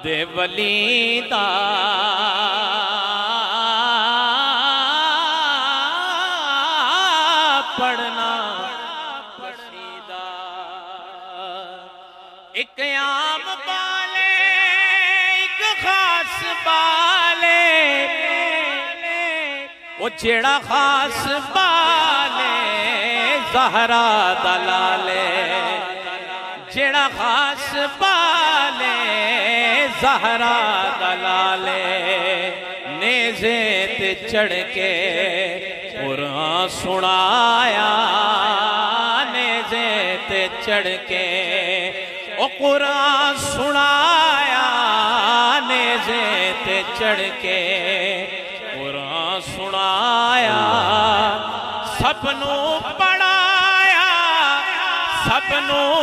دے ولی دا پڑھنا قصیدہ ایک عام بالے ایک خاص بالے وہ جیڑا خاص بالے زہرا دلالے جیڑا خاص بالے زہرا دلالے نیزے تے چڑھ کے قرآن سنایا نیزے تے چڑھ کے او قرآن سنایا نیزے تے چڑھ کے قرآن سنایا سب نو پڑھایا سب نو